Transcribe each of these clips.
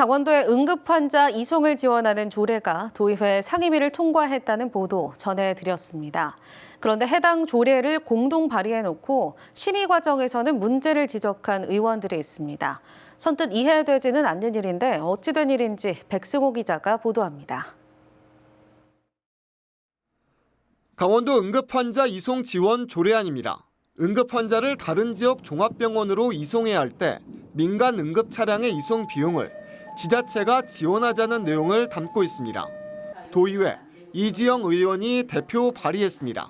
강원도의 응급환자 이송을 지원하는 조례가 도의회 상임위를 통과했다는 보도 전해드렸습니다. 그런데 해당 조례를 공동 발의해놓고 심의 과정에서는 문제를 지적한 의원들이 있습니다. 선뜻 이해되지는 않는 일인데 어찌된 일인지 백승호 기자가 보도합니다. 강원도 응급환자 이송 지원 조례안입니다. 응급환자를 다른 지역 종합병원으로 이송해야 할 때 민간 응급 차량의 이송 비용을 지자체가 지원하자는 내용을 담고 있습니다. 도의회 이지영 의원이 대표 발의했습니다.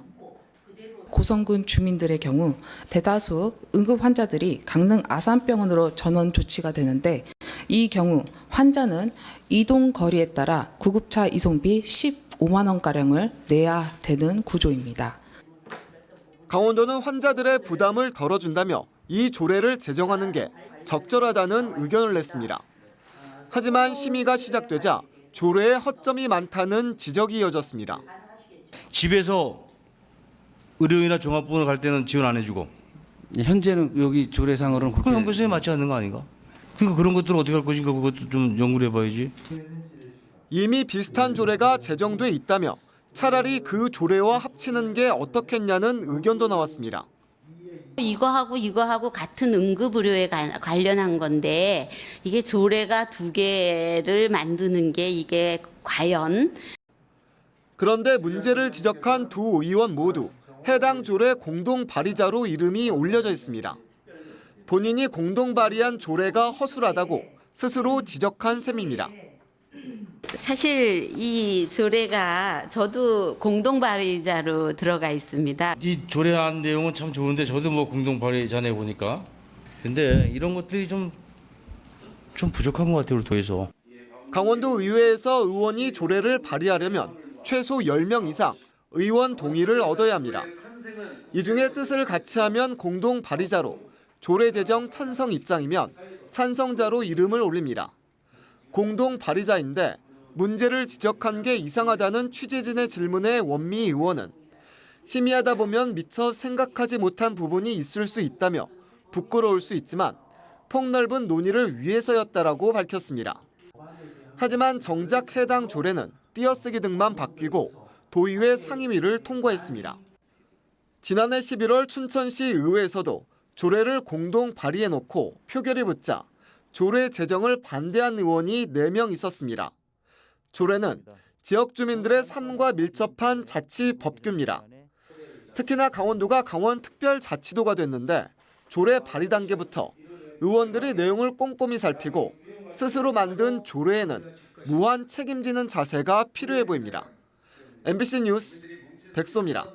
고성군 주민들의 경우 대다수 응급 환자들이 강릉 아산병원으로 전원 조치가 되는데 이 경우 환자는 이동 거리에 따라 구급차 이송비 15만 원가량을 내야 되는 구조입니다. 강원도는 환자들의 부담을 덜어준다며 이 조례를 제정하는 게 적절하다는 의견을 냈습니다. 하지만 심의가 시작되자 조례에 허점이 많다는 지적이 이어졌습니다. 집에서 의료인이나 종합병원을 갈 때는 지원 안 해주고. 현재는 여기 조례상으로는 그 형평성에 맞지 않는 거 아닌가? 그러니까 그런 것들은 어떻게 할 것인가 그것도 좀 연구를 해봐야지. 이미 비슷한 조례가 제정돼 있다며 차라리 그 조례와 합치는 게 어떻겠냐는 의견도 나왔습니다. 이거하고 같은 응급의료에 관련한 건데 이게 조례가 두 개를 만드는 게 이게 과연? 그런데 문제를 지적한 두 의원 모두 해당 조례 공동 발의자로 이름이 올려져 있습니다. 본인이 공동 발의한 조례가 허술하다고 스스로 지적한 셈입니다. 사실 이 조례가 저도 공동 발의자로 들어가 있습니다. 이 조례안 내용은 참 좋은데 저도 뭐 공동 발의자네 보니까. 근데 이런 것들이 좀 부족한 것 같아요, 도에서. 강원도 의회에서 의원이 조례를 발의하려면 최소 10명 이상 의원 동의를 얻어야 합니다. 이 중에 뜻을 같이 하면 공동 발의자로, 조례 제정 찬성 입장이면 찬성자로 이름을 올립니다. 공동 발의자인데 문제를 지적한 게 이상하다는 취재진의 질문에 원미 의원은 심의하다 보면 미처 생각하지 못한 부분이 있을 수 있다며 부끄러울 수 있지만 폭넓은 논의를 위해서였다라고 밝혔습니다. 하지만 정작 해당 조례는 띄어쓰기 등만 바뀌고 도의회 상임위를 통과했습니다. 지난해 11월 춘천시 의회에서도 조례를 공동 발의해놓고 표결이 붙자 조례 제정을 반대한 의원이 4명 있었습니다. 조례는 지역 주민들의 삶과 밀접한 자치 법규입니다. 특히나 강원도가 강원특별자치도가 됐는데 조례 발의 단계부터 의원들이 내용을 꼼꼼히 살피고 스스로 만든 조례에는 무한 책임지는 자세가 필요해 보입니다. MBC 뉴스 백소입니다.